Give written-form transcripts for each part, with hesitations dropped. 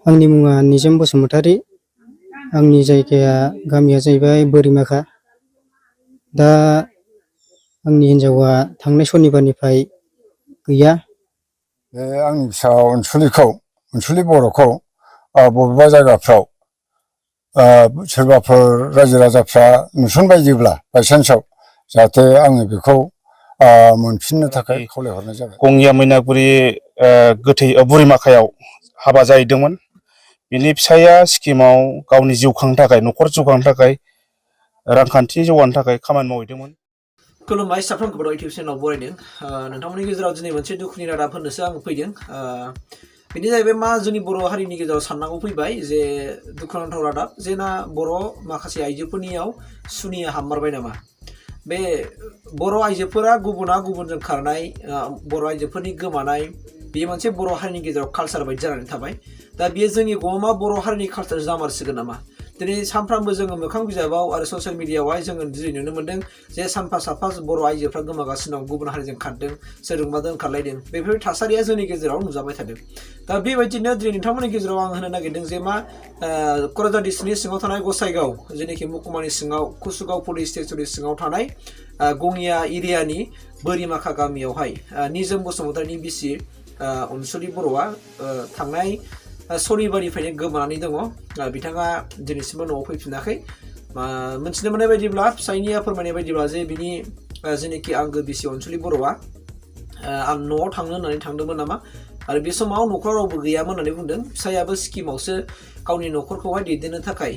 आंनि मुङा निजोम बसुमतारी। आंनि जायगाया गामिया जाहैबाय बोरिमाखा। दा आंनि हिन्जावा थांनाय सनिबारनिफ्राय गैया। आंनि फिसा अनसुलि बर'खौ बबेबा जायगाफ्राव सोरबाफोर रायजो राजाफ्रा नुसनबाययोब्ला बायसान्सआव जाहाथे आङो बेखौ मोनफिननो थाखाय खावलायहरनाय जाबाय। गंगिया मैनागुरि गोथै बुरिमाखायाव हाबा जाहैदोंमोन। बिनि फिसाया सिक्किमाव गावनि जिउ खांनो थाखाय न'खर जौगानो थाखाय रांखान्थि जौगानो थाखाय खामानि मावहैदोंमोन। खुलुमबाय साफ्रोमखौबो इउटिउब चेनेलाव बरायदों। नोंथांमोननि गेजेराव दिनै मोनसे दुखुनि रादाब होनोसो आं फैदों। बेनो जाहैबाय मा जोंनि बर' हारिनि गेजेराव साननांगौ फैबाय जे दुखुनांथाव रादाब जेना बर' माखासे आइजोफोरनियाव सुनिया हाममारबाय नामा। बे बर' आइजोफोरा गुबुनजों खारनाय, बर' आइजोफोरनि गोमानाय बेयो मोनसे बर' हारिनि गेजेराव कालचार बायदि जानानै थाबाय। दा बेयो जोंनि गमा बर' हारिनि कालचार जामारसिगोन नामा। दिनै सानफ्रामबो जोङो मोखां बिजाबाव आरो ससियेल मिडियायावहाय जोङो दिनै नुनो मोन्दों जे सानफा साफा बर' आइजोफ्रा गोमागासिनो दं, गुबुन हारिजों खारदों, सोरजोंबा दोनखारलायदों। बेफोर थासारिया जोंनि गेजेराव नुजाबाय थादों। दा बेबायदिनो दिनै नोंथांमोननि गेजेराव आं होनो नागिरदों जे मा क'क्राझार डिस्ट्रिक्टनि सिङाव थानाय गसाइगाव, जेनाखि महकुमानि सिङाव कुसुगाव पुलिस स्टेसननि सिङाव थानाय गङिया एरियानि बोरिमाखा गामियावहाय निजोम बसुमतारीनि बिसि अनसुलि बर'आ थांनाय सनिबारनिफ्रायनो गोमानानै दङ। बिथाङा दिनैसिमबो न'आव फैफिनाखै। मोनथिनो मोननाय बायदिब्ला फिसायनिया फोरमायनाय बायदिब्ला जे बिनि जेनाखि आंगो बिसि अनसुलि बर'आ आं न'आव थांनो होननानै थांदोंमोन नामा आरो बे समाव न'खराव रावबो गैयामोन होननानै बुंदों। फिसायाबो सिक्किमावसो गावनि न'खरखौहाय दैदेननो थाखाय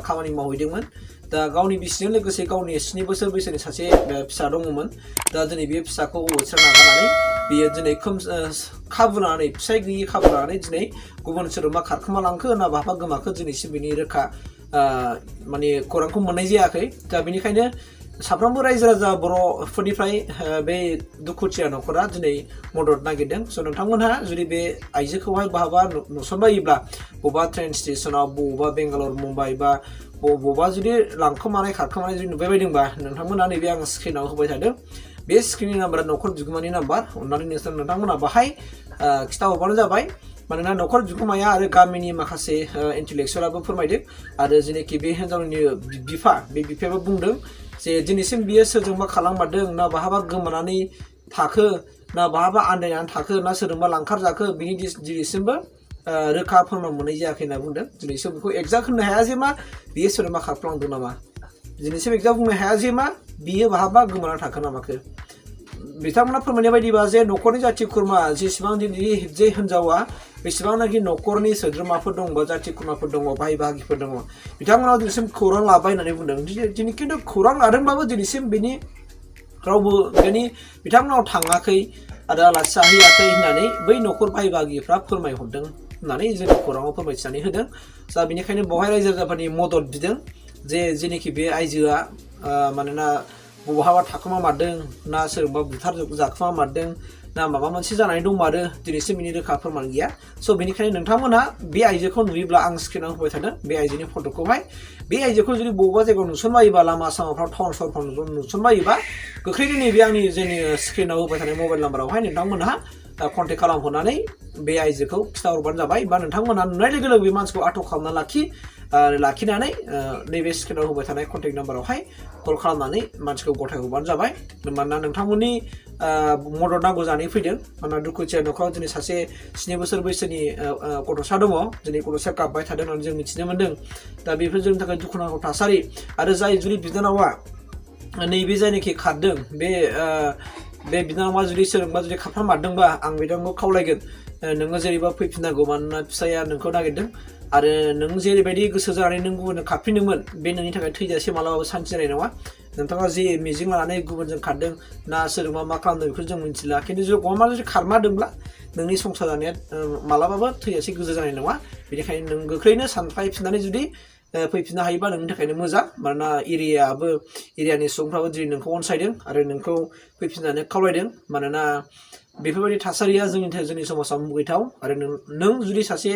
खामानि मावहैदोंमोन। दा गावनि बिसिजों लोगोसे गावनि 7 बोसोर बैसोनि सासे फिसा दङमोन। दा दिनै बे फिसाखौ अबथिरा नागारनानै बियो दिनै खाबु लानानै, फिसाय गैयि खाबु लानानै दिनै गुबुन सोरबा खारखोमा लांखो ना बहाबा गोमाखो दिनैसिम बिनि रोखा माने खौरांखौ मोननाय जायाखै। दा बेनिखायनो साफ्रोमबो रायजो राजा बर'फोरनिफ्राय बे दुखुथिया न'खरा दिनै मदद नागिरदों। स' नोंथांमोनहा जुदि बे आइजोखौहाय बहाबा नुसनबायोब्ला बबेबा ट्रेन स्टेसनाव, बबेबा बेंगालर, मुम्बाइ बा बबेबा जुदि लांखोमानाय खारखोमानाय जुदि नुबाय बायदोंबा नोंथांमोना नैबे आं स्क्रिनाव होबाय थादों बे स्क्रिननि नाम्बारा न'खर बिगोमानि नाम्बार। अन्नानै नोंथांमोना बाहाय खिथाहरबानो जाबाय। मानोना न'खर बिगोमाया आरो गामिनि माखासे इन्टेलेक्सुवेलाबो फोरमायदों आरो जेनाखि बे हिन्जावनि बिफा, बे बिफायाबो बुंदों जे दिनैसिम बियो सोरजोंबा खारलांमारदों ना बहाबा गोमानानै थाखो ना बहाबा आन्दायनानै थाखो ना सोरजोंबा लांखारजाखो बिनि दिनैसिमबो रोखा फोरमान मोननाय जायाखै होनना बुंदों। दिनैसिम बेखौ एक्जाक्ट होननो हाया जे मा बियो सोरजोंबा खारफ्लांदों नामा, दिनैसिम एक्जाक्ट बुंनो हाया जे मा बियो बहाबा गोमाना थाखो नामाखो। बिथांमोना फोरमायनाय बायदिबा जे न'खरनि जाथि खुरमा जेसेबां जे हिन्जावा बेसेबांनाखि न'खरनि सोद्रोमाफोर दं बा जाथि खुरमाफोर दङ, बाहाय बाहागिफोर दङ, बिथांमोनाव दिनैसिम खौरां लाबाय होननानै बुंदों। दिनै खिन्थु खौरां लादोंबाबो दिनैसिम बेनि रावबो बिथांमोनाव थाङाखै आरो आलासि जाहैयाखै होननानै बै न'खर बाहाय बाहागिफ्रा फोरमायहरदों होननानै जोंनि खौराङाव फोरमायथिनानै होदों। दा बेनिखायनो बेवहाय रायजो राजाफोरनि मदद बिदों जे जेनाखि बे आइजोआ मानोना बहाबा थाखोमा मारदों ना सोरबा बुथार जाखोमा मारदों ना माबा मोनसे जानानै दंमारो, दिनैसिम बिनि रोखा फोरमान गैया। स' बेनिखायनो नोंथांमोना बे आइजोखौ नुयोब्ला आं स्क्रिनाव होबाय थादों बे आइजोनि फट'खौहाय। बे आइजोखौ जुदि बबेबा जायगायाव नुसनबायोबा, लामा सामाफ्राव टाउन सहरफ्राव नुसनबायोबा गोख्रैनो नैबे आंनि जोंनि स्क्रिनाव होबाय थानाय मबाइल नाम्बारावहाय नोंथांमोनहा कन्टेक्ट खालामहरनानै बे आइजोखौ खिथाहरबानो जाबाय। बा नोंथांमोनहा नुनाय लोगो लोगो बे मानसिखौ आटक खालामना लाखिनानै नैबे स्क्रिनाव होबाय थानाय कन्टेक्ट नाम्बारावहाय कल खालामनानै मानसिखौ गथायहरबानो जाबाय। मानोना नोंथांमोननि मदद नांगौ जानानै फैदों। मानोना दुखुथिया न'खराव दिनै सासे 7 बोसोर बैसोनि गथ'सा दङ। दिनै गथ'साया गाबबाय थादों होननानै जों मिथिनो मोन्दों। दा बेफोर जोंनि थाखाय दुखुनांथाव थासारि। आरो जाय जुदि बिनानावा नैबे जायनाखि खारदों बे बिनानावा जुदि सोरजोंबा जुदि खारफ्रामारदोंबा आं बिथांखौ खावलायगोन नोङो जेरैबा फैफिननांगौ। मानोना फिसाया नोंखौ नागिरदों आरो नों जेरैबायदि गोसो जानानै नों गुबुनजों खारफिनदोंमोन बे नोंनि थाखाय थैजासे मालाबाबो सान्थि जानाय नङा। नोंथाङा जे मिजिं लानानै गुबुनजों खारदों ना सोरजोंबा मा खालामदों बेखौ जों मिथिला। खिन्थु गमा जुदि खारमारदोंब्ला नोंनि संसार जानाया मालाबाबो थैजासे गोजौ जानाय नङा। बेनिखायनो नों गोख्रैनो सानफायफिननानै जुदि फैफिननो हायोबा नोंनि थाखायनो मोजां। मानोना एरियानि सुबुंफ्राबो दिनै नोंखौ अनसायदों आरो नोंखौ फैफिननानै खावलायदों। मानोना बेफोरबायदि थासारिया जोंनि समाजाव मुगैथाव आरो नों जुदि सासे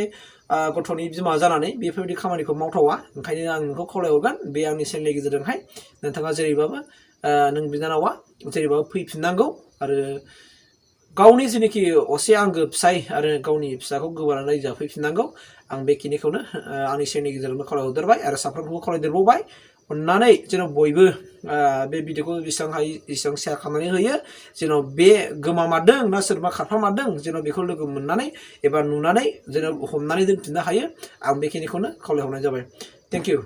गथ'नि बिमा जानानै बेफोरबायदि खामानिखौ मावथावा। ओंखायनो आं नोंखौ खावलायहरगोन बे आंनि चेनेलनि गेजेरजोंहाय नोंथाङा जेरैबाबो नों बिनानावा जेरैबाबो फैफिननांगौ। आरो गावनि जेनाखि असे आंगो फिसाय आरो गावनि फिसाखौ गोबानानै जाफैफिननांगौ आं बेखिनिखौनो आंनि सेनि गेजेरावनो खावलायहरदेरबाय आरो साफ्रोमखौबो खावलायदेरबावबाय अननानै जेन' बयबो बे भिडिअखौ बेसेबां हायो एसेबां शेयार खालामनानै होयो जेन' बे गोमामारदों ना सोरबा खारफामारदों जेन' बेखौ लोगो मोननानै एबा नुनानै जेन' हमनानै दोनफिननो हायो आं बेखिनिखौनो खावलायहरनाय जाबाय थेंक इउ